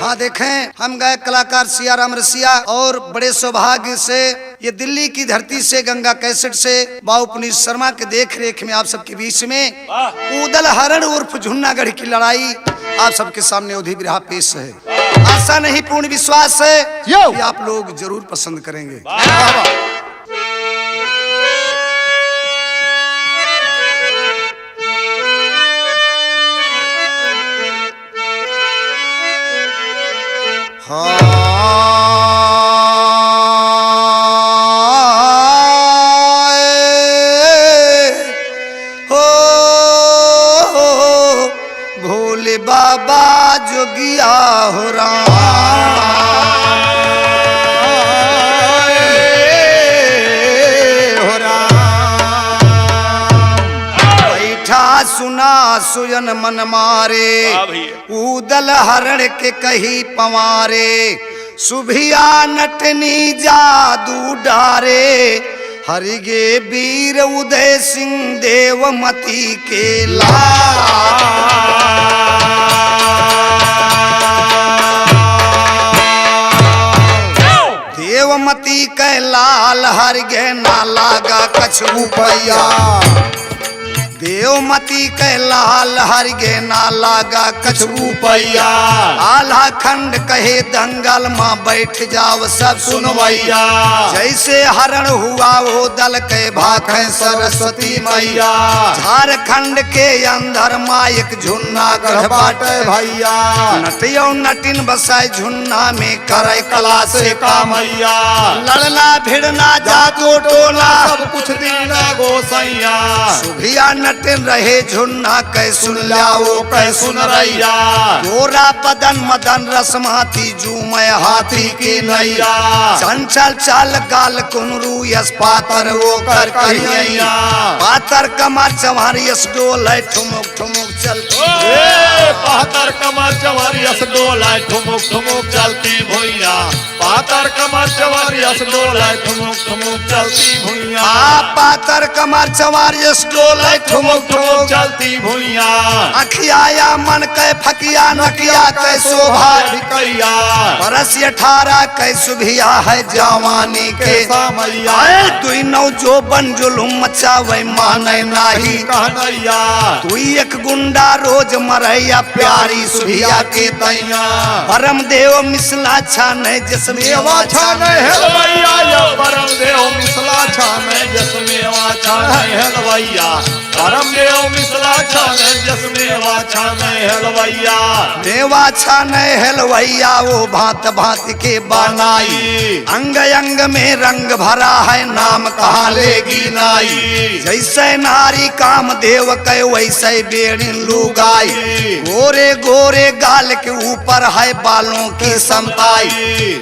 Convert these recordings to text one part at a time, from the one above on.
हाँ देखें, हम गए कलाकार सियाराम रसिया और बड़े सौभाग्य से ये दिल्ली की धरती से गंगा कैसेट से बाबू पुनीत शर्मा के देख रेख में आप सबके बीच में ऊदल हरण उर्फ झुन्नागढ़ की लड़ाई आप सबके सामने उधी बिरहा पेश है। आशा नहीं पूर्ण विश्वास है कि आप लोग जरूर पसंद करेंगे। भोले बाबा जोगिया हो राम बैठा सुना सुयन मन मारे ऊदल हरण के कही पवारे सुभिया नटनी जादू डारे हरिगे वीर उदय सिंह देवमती के देवमती के लाल हरिगे ना लागा कछु पैया देवमती के लाल हरिगे ना लागा कछु पैया आल्हा खंड कहे दंगल माँ बैठ जाओ सब सुनवैया जैसे हरण हुआ वो दल के भाग सरस्वती मैया झारखंड के अंदर मायक झुन्नागढ़ बाटे भैया नटियो नटिन बसाए झुन्ना में करे कला से कामैया लड़ना भिड़ना जातो टोला सब कुछ दीना गोसैया सुभिया नटिन रहे झुन्ना कै सुन लाओ कै सुन रैया गोरा बदन मदन रसमाती जूमय हाथी की नैया चंचल चाल गाल कुनरू यस पातर वो कर कहिया पातर कमर चमारी यस डोल ठुमुक ठुमुक चलती पातर कमर चमारी यस डोल ठुमुक ठुमुक चलती भुइया पातर कमर चमारी यस डोल ठुमुक ठुमुक चलती भुइया पातर कमर चमारी यस डोल ठुमुक ठुमुक चलती भुइया अखियाया मन कै फकिया नकिया कै शोभा भिकैया बरस 18 कै सुभिया है जवानी के समैया तुई नौ जो बन जुलुम मचावे माने नाही कहनैया तुई एक गुंडा रोज मरैया प्यारी सुभिया के तैया परम देव मिसला छाने जसमेवा छाने हेलवैया यो परम देव मिसला छाने जसमेवा छाने हेलवैया परम देव मिसला छाने जसमेवा छाने हेलवैया देवा छाने हेलवैया वो भांत भांत के बनाई अंग अंग में रंग भरा है नाम कहाँ लेगी नाई जैसे नारी काम देव के वैसे बेड़िन लुगाई गोरे गोरे गाल के ऊपर है बालों की समताई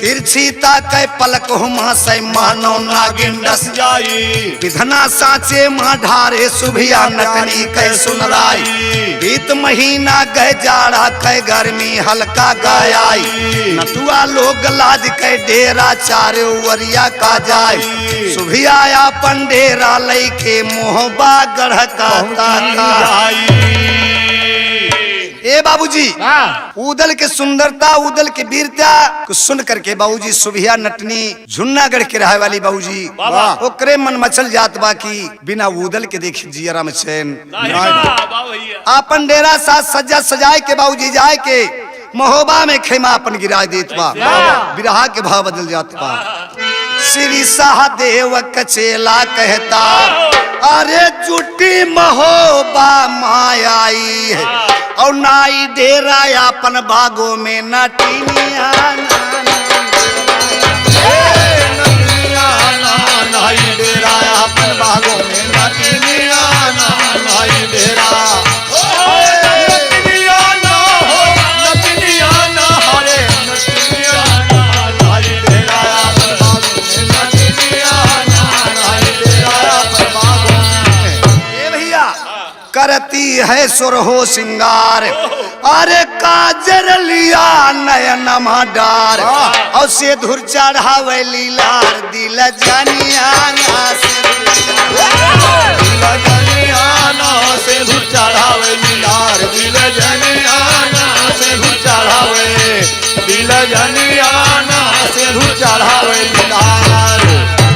तिरछी ताकै पलक हुमा से मानो नागिन डस जाई विधना साचे माँ ढारे सुभिया नटनी कै सुन राई बीत महीना गए जाड़ा कै गर्मी हल्का गायाई नटुआ लोग लाज कै डेरा चारे वरिया का जाय सुभिया अपन डेरा लैके मोहबा गढ़ का ए बाबूजी उदल के सुंदरता उदल के वीरता को सुन करके बाबूजी सुभिया नटनी झुन्नागढ़ के रहे वाली बाबूजी ओकरे मन मचल जात बा की बिना उदल के देख जियरा में चैन अपन डेरा साथ सज्जा सजाए के बाबूजी जाए के महोबा में खेमा अपन गिरा देत बा बिरहा के भाव बदल जात बा श्री सहदेव कचेला कहता अरे जुटी महोबा मायाई है और नाई डेरा अपन बागों में नटिनिया नाई डेरा अपन बागों में नटिनिया नाई डेरा करती है सुरहो सिंगार अरे काजर लिया नयन डार और से धुर चढ़ावे लीलार दिल जनिया से धुर चढ़ावे लीलार दिल जनिया से धुर चढ़ावे जनिया ना सिंधु चढ़ावे लीलार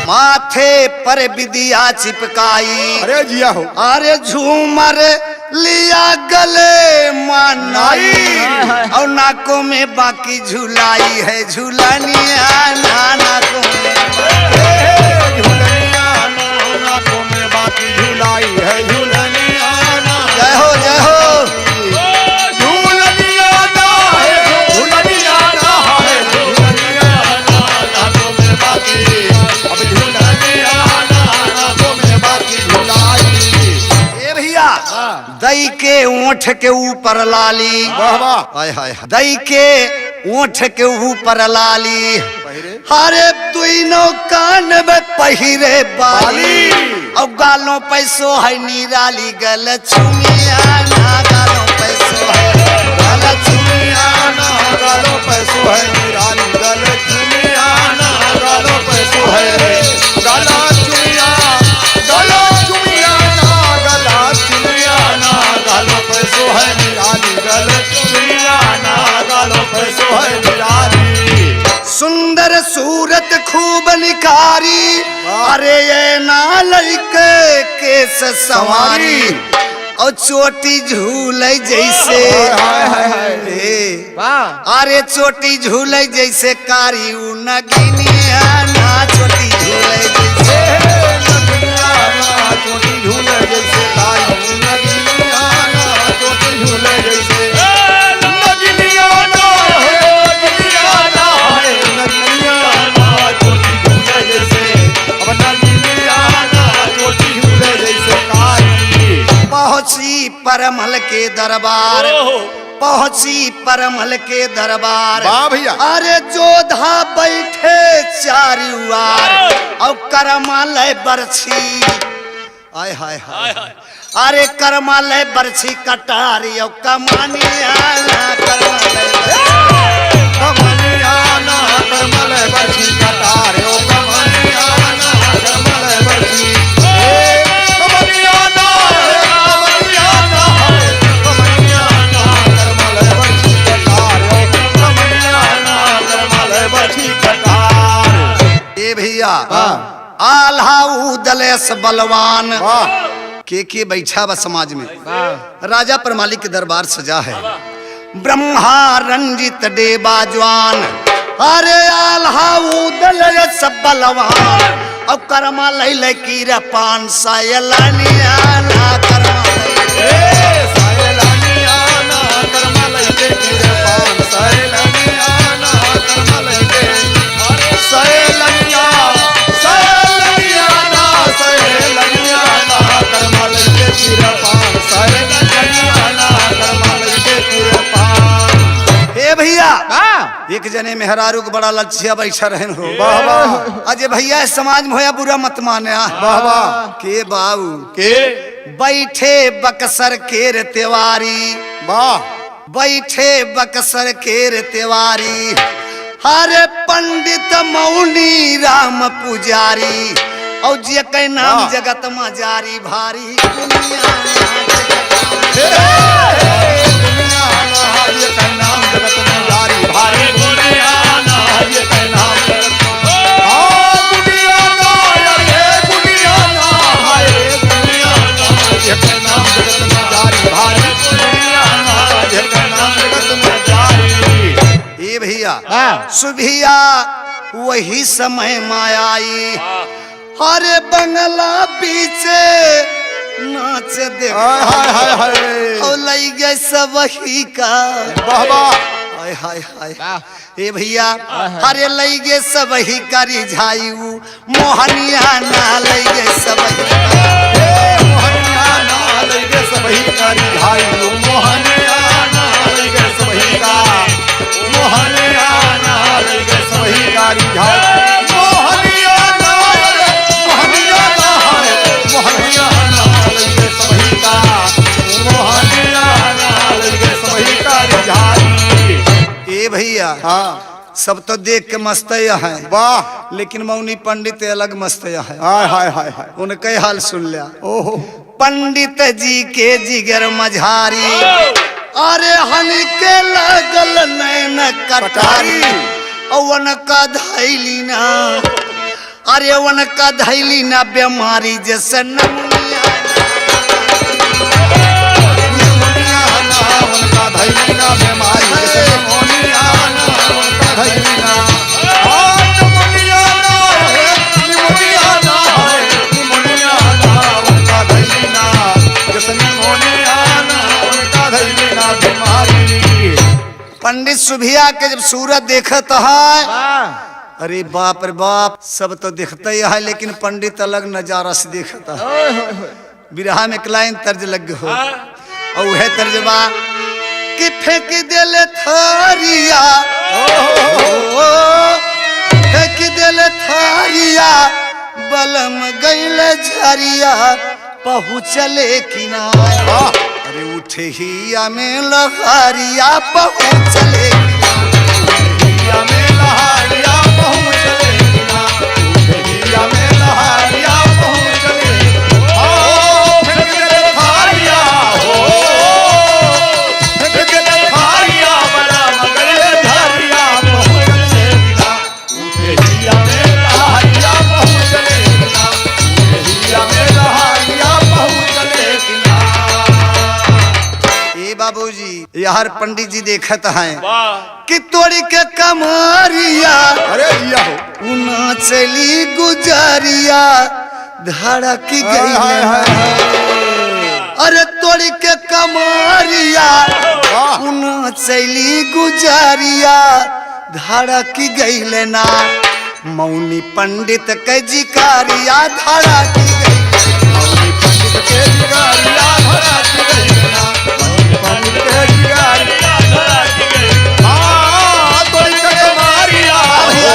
माथे पर विदिया चिपकाई अरे जिया हो अरे झूमर लिया गले मानाई और नाकों में बाकी झुलाई है झूलनिया नाकों में झूलनिया नाकों में बाकी झुलाई है झूलनिया जय हो जय हो दई के ओठ के ऊपर लाली हाय हाय दई के ओठ के ऊपर लाली हरे दुनो कान में पहिरे बाली और गालों पैसो है निराली गल चुमिया ना गालों पैसो है गल चुमिया ना गालो पैसो है निराली गल चुमिया ना गालो पैसो है गला चुमिया गला चुमिया ना गला चुमिया ना गालो पैसो है निराली गल चुमिया ना गालो पैसो है निराली सुंदर सूरत खूब निखारी अरे ये नालके केस सवारी और चोटी झूले जैसे अरे चोटी झूले जैसे कारी नगिनिया ना चोटी झूले जैसे चोटी झूले जैसे कारी नगिनिया ना चोटी झूले जैसे पहुंची परमल के दरबार पहुंची परमल के दरबार भैया अरे जोधा बैठे चारुआर और करमालय बरछी आय हाय हाय अरे करमालय बरछी कटारी और कमानिया करमालय बरछी कटारी और कमानिया करमालय बरछी भैया आल्हा उदलेस बलवान के बैठा बा समाज में राजा परमाली के दरबार सजा है ब्रह्मा रंजित देवा जवान अरे आल्हा उदलेस बलवान और करमा लैले की पान सायलानिया ना करमा सायलानिया ना करमा लैले की पान सायलानिया ना करमा लैले अरे सायलानिया सायलानिया ना सायलानिया ना करमा लैले की पान सायलानिया ना करमा लैले की पान हे भैया एक जने मेहरारू को बड़ा लक्ष्य बैठा रहन हो अजय भैया समाज में होया बुरा मत माने के बाबू के बैठे बक्सर केर तिवारी बैठे बक्सर केर तिवारी हरे पंडित मौनी राम पुजारी और जे के नाम जगत में जारी भारी दुनिया नाम जगत में जारी भारी दुनिया ना ये नाम दुनिया ना ये दुनिया ना हाय दुनिया ना ये नाम जगत में जारी भारी दुनिया ना ये नाम जगत में जारी ए भैया सुभिया वही समय मायाई हरे बंगला पीछे नाच दे और लई गए सब ही का हाय हाय हाय ए भैया हरे लई गए सब ही का रिझायू मोहनिया ना लई गए सब मोहनिया ना लई गए सब ही का रिझायू मोहनिया ना लई गए सब ही का मोहनिया ना लई गए सब ही का रिझायू मोहनिया ना मोहनिया ना मोहनिया ना लई गए सब ही का मोहनिया ना लई गए सब ही का रिझायू ए भैया सब तो देख के मस्त है वाह लेकिन मौनी पंडित अलग मस्त है हाय हाय हाय हाय उनके हाल सुन लिया ओहो पंडित जी के जिगर मझारी अरे हन के लगल नैन कटारी अवन का धैली ना, अरे वन का धैली ना बीमारी जैसे नमुनिया उनका धैली ना बीमारी जैसे नमुनिया उनका धैली ना निमोनिया ना निमोनिया ना निमोनिया ना उनका धैली ना जैसे निमोनिया ना उनका धैली ना बीमारी। पंडित सुभिया के जब सूरत देखत है, अरे बाप रे बाप, सब तो दिखता ही है लेकिन पंडित अलग नजारा से देखता है। बिरहा में क्लाइन तर्ज लग हो और वह तर्जबा कि फेंक देले थारिया, फेंक देले थारिया बलम गईले झरिया पहुँचले किनारे, अरे उठे हिया में लहरिया पहुँचले हिया में लहरिया पहुँचले किना हिया में लहरिया पहुँचले ओ फेंक दे थारिया हो फेंक दे थारिया बड़ा मगल झरिया पहुँचले किना हिया में लहरिया पहुँचले किना हिया में लहरिया पहुँचले किना। ए बाबूजी यार पंडित जी देखत हैं कि तोड़ी के कमारिया, अरे लिया हो उना चली गुजारिया धड़क गई, अरे तोड़ी के कमारिया उना चली गुजारिया धड़क गई ना, मौनी पंडित के जिकारिया धड़क गई, मौनी पंडित के जिकारिया धड़क गई ना पंडित के जिकारिया धड़क गई हाँ तोरी के मारिया हो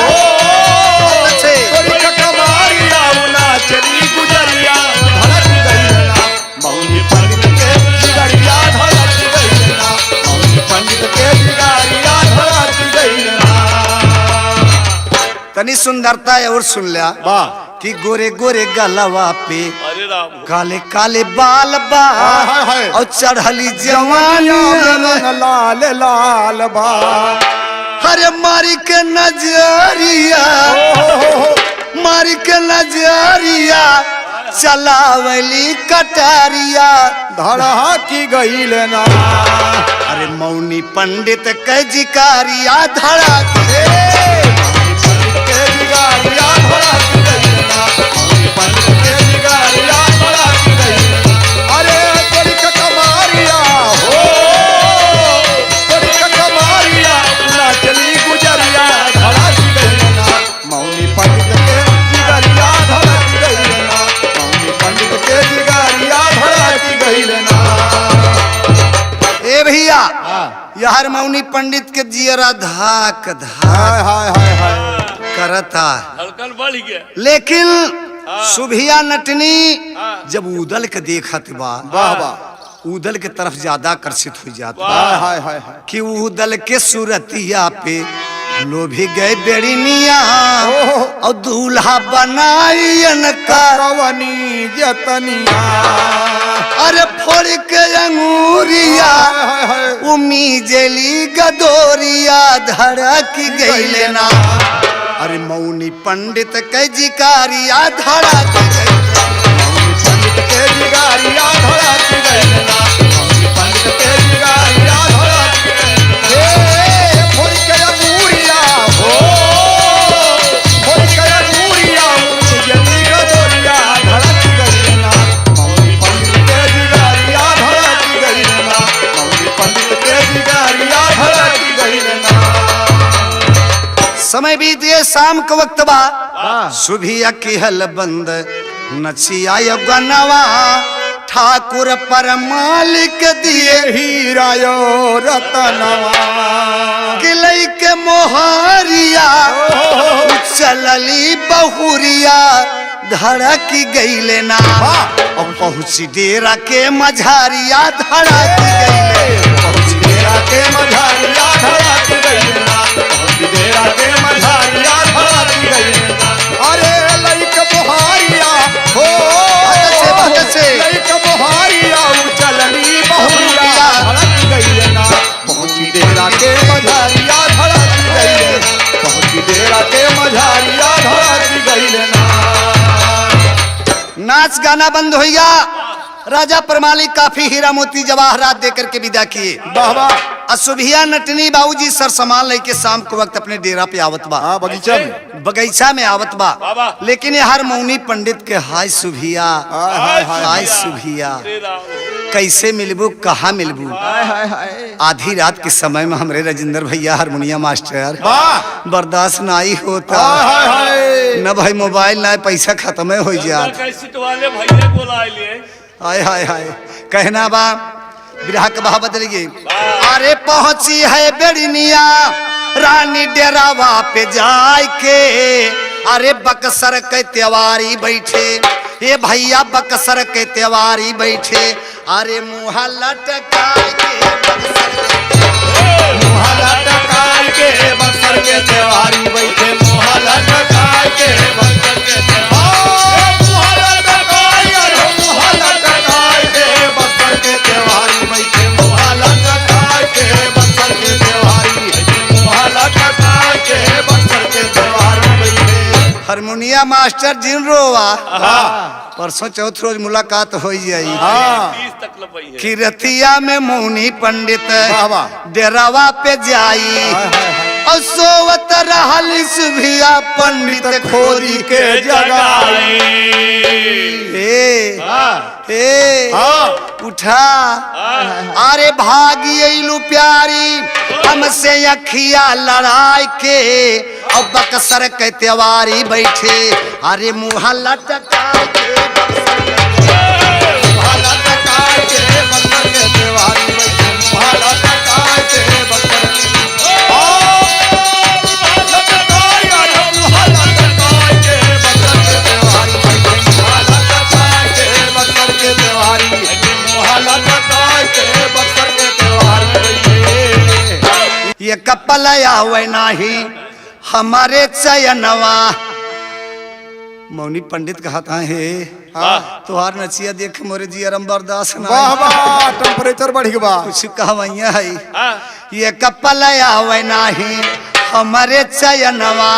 तोरी के मारिया उना चली गुजरिया धड़क गई ना मौनी पंडित के जिकारिया धड़क गई ना मौनी पंडित के जिकारिया धड़क गई ना। तनी सुंदरता है और सुन लिया कि गोरे गोरे गलवा पे काले काले बाल बा और चढ़ली जवानी लाल लाल बा, हरे मारी के नजरिया, मारी के नजरिया चलावली कटारिया धड़ा की गईल ना, अरे मौनी पंडित के जिकारिया धड़ा के जिगारिया धड़ा की गईल ना पंडित के जिगारिया धड़ा की गईल अरे तोरी का कमारिया हो तोरी का कमारिया ना चली गुजरिया धड़ा की गईल ना मौनी पंडित के जिगारिया धड़ा की गईल ना मौनी पंडित के जिगारिया धड़ा की गईल ना। ए भैया यार मौनी पंडित के जियरा धाक धाक हाय हाय हाय हाय करता, हल्कन बढ़ गया लेकिन सुभिया नटनी जब उदल के देखत बा वाह वाह उदल के तरफ ज्यादा आकर्षित हो जाता हाय हाय हाय हाय कि उदल के सूरतिया पे लोभी गए बेड़िनिया और दूल्हा बनाई का कवनी जतनिया अरे फोड़ के अंगूरिया हाय हाय उमी जली गदोरिया धड़क गई ना, अरे मौनी पंडित के जिकारिया धड़क गई, पंडित के जिगारिया धड़ा की गई ना पंडित के जिगारिया धड़ा की गई हे फोड़ के अंगूरिया हो फोड़ के अंगूरिया जल्दी गदोरिया धड़ा की गई ना मौनी पंडित के जिगारिया धड़ा की गई ना मौनी पंडित के जिगारिया धड़ा की गई ना। समय बीत गए शाम का वक्त बा, सुभिया की हल बंद नचिया गनवा ठाकुर पर मालिक दिए हीरा यो रतनवा किलई के मोहरिया चलली बहुरिया धड़क गईले ना, और पहुँची डेरा के मझारिया धड़क गईले, पहुँची डेरा के मझारिया धड़क गई ना पहुँची डेरा के मझारिया धड़क गई ना अरे लइक बुहारिया हो लइक बुहारिया चलनी बहुरिया धड़क गई ना पहुँची डेरा के मझारिया धड़क नाच गाना बंद हो गया। राजा परमाली काफी हीरा मोती जवाहरात देकर के विदा किए। वाह वाह। असुभिया नटनी बाबूजी सर सामान लेके शाम के वक्त अपने डेरा पे आवत बा। हाँ बगीचा में आवत बा। लेकिन ये हर मौनी पंडित के हाय सुभिया, हाय सुभिया, कैसे मिलबू, कहाँ मिलबू। आधी रात के समय में हमरे राजेंद्र भैया हारमोनिया मास्टर बर्दाश्त नहीं होता। न भाई मोबाइल ना पैसा खत्म हो जाए। हाय हाय हाय कहना बा बिरहा के बहा बदलिए। अरे पहुंची है बेड़निया रानी डेरावा पे जाए के। अरे बक्सर के त्योहारी बैठे, ये भैया बक्सर के त्योहारी बैठे। अरे मुँह लटकाए के बक्सर के त्योहारी बैठे, मुँह लटकाए के बक्सर के हारमोनिया मास्टर जिन रोवा। परसों चौथ रोज मुलाकात हो जाई। कि रतिया में मौनी पंडित डेरावा पे जाई। और सोवत रहल सुभिया पंडित खोरी के जगाई। उठा अरे भागी अइलू प्यारी हमसे अखिया लड़ाई के। और बक्सर के त्योहारी बैठे। अरे मुँह लटका के ये कपल आवे नाही हमारे चयनवा। मौनी पंडित कहता है तुहार नचिया देख मोरे जी अरम बर्दाश्त ना। वाह वाह टेम्परेचर बढ़ गया। कुछ कहवैया है ये कपल आवे नाही हमारे चयनवा।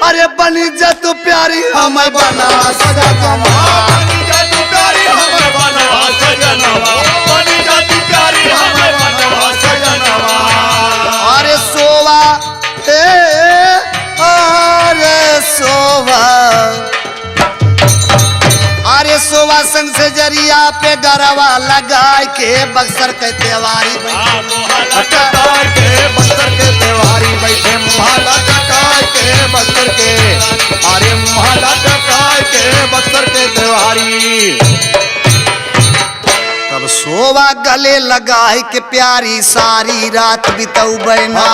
अरे बनी जा तू प्यारी हमें बना सजनवा। बनी जा तू प्यारी हमें बना सजनवा। बनी जा तू प्यारी हमें बना सजनवा। अरे सोवा अरे सोवा, अरे सोवा संग से जरिया पे गरवा लगाए के बक्सर के त्योहारी बैठे। बक्सर के त्योहारी बैठे मुँह लटकाए के बक्सर के। अरे मुँह लटकाए के बक्सर के त्योहारी। तब सोवा गले लगाए के प्यारी सारी रात बितऊ बैना।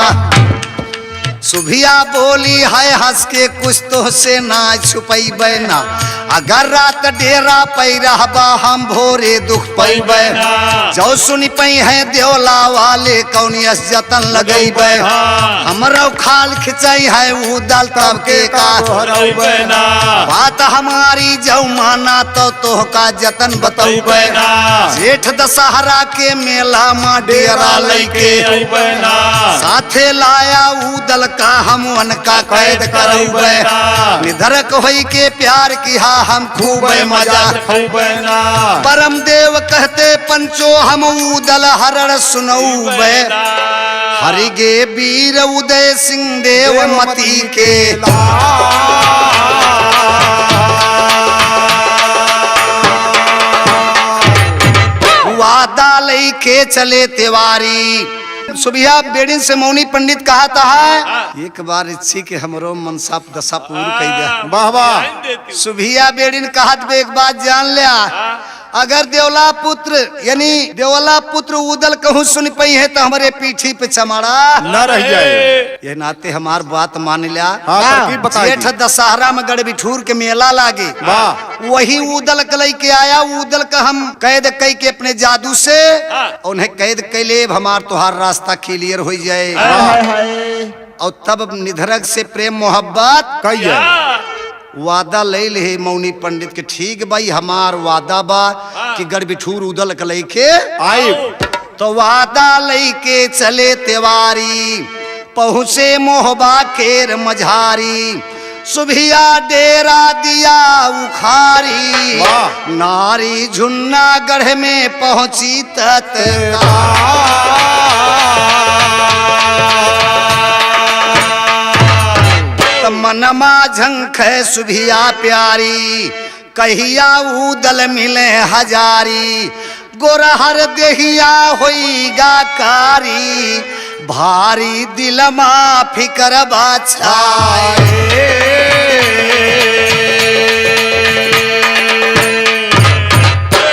सुभिया बोली है हंस के कुछ तो से ना छुपई बैना। अगर रात डेरा पई रहबा हम भोरे दुख पई बैना। जो सुनी पई है देवला वाले कौनियस जतन लगई बै। हमरो खाल खिंचाई है वो दल तब के का बात हमारी जो माना तो तोह का जतन बतऊ बैना। जेठ दशहरा के मेला माँ डेरा लैके साथे लाया ऊ दल का हम उनका कैद करऊ बैना। निधरक होई के प्यार किया हम खूब मजा बैना। परम देव कहते पंचो हम उदल हरण सुनऊ बे। हरिगे वीर उदय सिंह देव मती के। वादा लई के चले तिवारी। सुबिया बेड़िन से मौनी पंडित कहा था एक बार इच्छी के हमरो मनसा दशा पूर्ण कई दे। वाह वाह। सुबिया बेड़िन कहत एक बात जान लिया। अगर देवला पुत्र यानी देवला पुत्र उदल कहूँ सुन पई है तो हमारे पीठी पे चमाड़ा न रह जाए। ये नाते हमार बात मान लिया। जेठ दशहरा में गढ़बिठूर के मेला लागे वही उदल कलई के आया। उदल का हम कैद कई के अपने जादू से उन्हें कैद कैले हमार तुहार रास्ता क्लियर हो जाए। और तब निधरक से प्रेम मोहब्बत कई वादा ले ले मौनी पंडित के। ठीक भाई हमार वादा बा कि गढ़बिठूर उदल के लेके आई। तो वादा लेके चले तिवारी पहुँचे मोहबा केर मझारी। सुभिया डेरा दिया उखारी, वाह। नारी झुन्ना गढ़ में पहुंची तत्काल। मनमा झंख सुभिया प्यारी, कहिया उदल मिले हजारी। गोरहर देहिया होईगा कारी, भारी दिलमा फिकर बाछाए।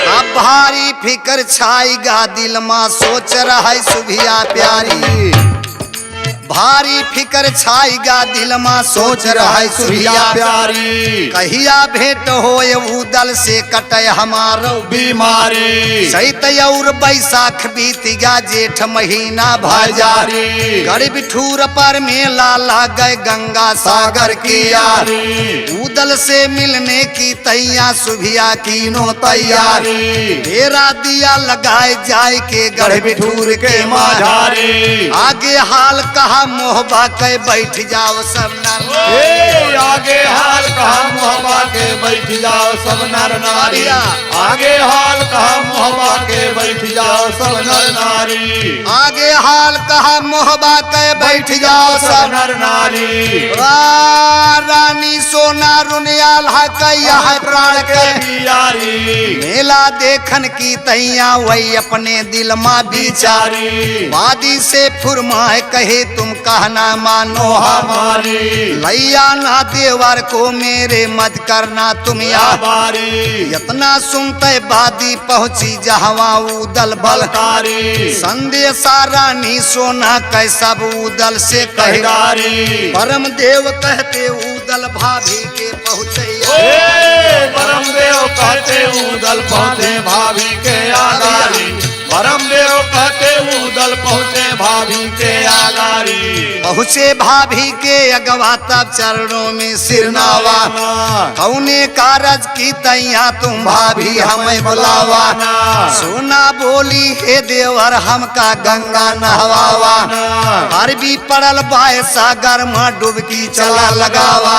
अब भारी फिकर छाईगा दिलमा, सोच रहा सुभिया प्यारी। भारी फिकर छाईगा दिलमा, सोच रहा सुभिया प्यारी। कहिया भेंट होए उदल से कटे हमारो बीमारी, चैत और बैसाख बीतिगा जेठ महीना भाजारी। गरीब ठूर पर मेला लागे गंगा सागर की यारी। उदल से मिलने की तैया सुभिया कीनो तैयारी। डेरा दिया लगाए जाए के गरीब ठूर के माझारी। आगे हाल कहा मोहबा के बैठ जाओ सब नर नारी। आगे हाल कहा मोहबा के बैठ जाओ सब नर नारी। आगे हाल कहा मोहबा के बैठ जाओ सब नर नारी। आगे हाल कहा मोहबा के बैठ जाओ सब नर नारी। रानी सोना रुनियाल है प्राण के यारी। मेला देखन की तैया वही अपने दिल माँ बिचारी। वादी से फुरमाए कहे तुम कहना मानो हमारी। लैया ना देवर को मेरे मत करना तुम यारी। इतना सुनते बादी पहुंची जहवा उदल बलकारी। संदेशा रानी सोना कैसा उदल से कहदारी। परम देव कहते उदल भाभी के पहुँचे। परम देव कहते उदल पहुँचे भाभी के आगारी। परम देव कहते उदल पहुँचे भाभी के आगारी। पहुँचे भाभी के अगवा तब चरणों में सिर नावा। कौने कारज की तैया तुम भाभी हमें बुलावाना। सोना बोली हे देवर हमका गंगा नहवावा। अरबी पड़ल बाय सागर माँ डुबकी चला लगावा।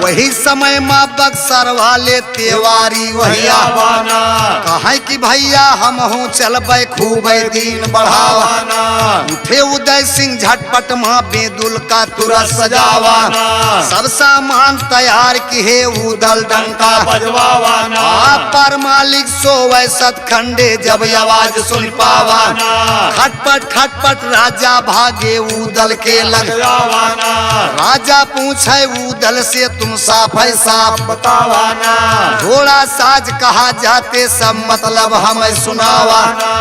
वही समय माँ बक्सर वाले तेवारी वही आवाना। कहे कि भैया हम हूँ चलब खूब दिन बढ़ावाना। उठे उदय सिंह झटपट माँ बेदुल का तुरंत सजावाना। सब सामान तैयार किए उदल डंका बजवावाना। पर मालिक सोवे सतखंडे जब आवाज सुन पावाना। खटपट खटपट राजा भागे उदल के लगवाना। राजा पूछे उदल से तुम साफ है साफ बतावाना। घोड़ा साज कहा जाते सब मतलब हमें सुनावाना।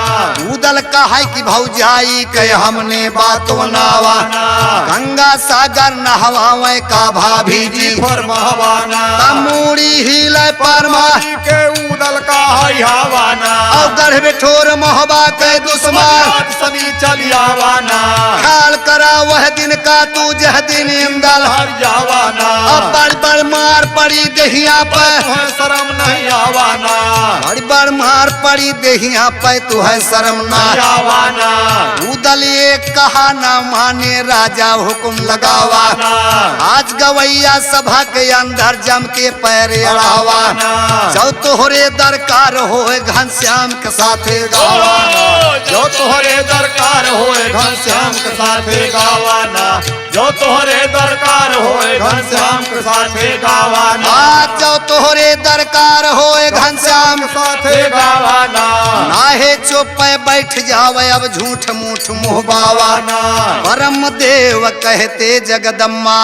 उदल कहा कि भौजाई के हमने बात नावाना। गंगा सागर नहवावे का भाभी जी फरमावाना। तमूड़ी हिले परमा के उदल का हवाना। और गढ़ बिठोर मोहबा के दुश्मन सभी चलियावाना। ख्याल करा वह दिन का तू जह दिन इंदल हर जावाना। अब बड़ बड़ मार पड़ी दहिया पे शर्म नहीं आवाना। बड़ बड़ मार पड़ी दहिया पे तू है शर्म ना आवाना। उदल ये कहा ना माने राजा हुक्म लगावाना। आज गवैया सभा के अंदर जम के पैर अड़ावाना। जो तोहरे दरकार होए घनश्याम के साथे गावाना। जो तोहरे दरकार होए घनश्याम के साथे गावाना। जो तोहरे दरकार होए घनश्याम के साथे गावाना। आज जो तोहरे दरकार होए घनश्याम के साथे गावाना। नाहे चुप बैठ जावे अब झूठ मूठ मुँह बावाना। परम देव कहते जगदम्मा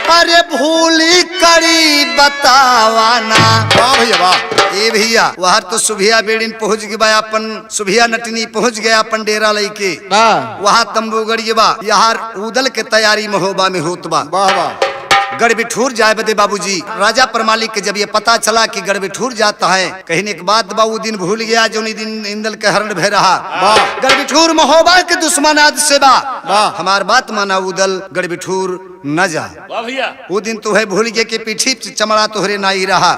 अरे भूली करी बतावाना। वाह भैया वाह। ए भैया वहाँ तो सुभिया बेड़िन पहुँच गया अपन सुभिया नटनी पहुँच गया अपन डेरा लेके। वहाँ तंबू गड़िए बा यहाँ उदल के तैयारी महोबा में होत बा। वाह वाह। गढ़बिठूर जाए बदे बाबूजी राजा परमालिक के जब ये पता चला कि गढ़बिठूर जाता है कहने के बाद बाबू दिन भूल गया जो दिन इंदल के हरण भय रहा। गढ़बिठूर महोबा के दुश्मन आज से बा हमार बात माना उदल गढ़बिठूर न जा। वो दिन तुहे भूल गए के पीठी चमड़ा तोहरे नाई रहा।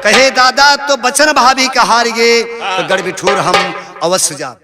कहे दादा तो बचन भाभी का हार गए तो गढ़बिठूर हम अवश्य जा।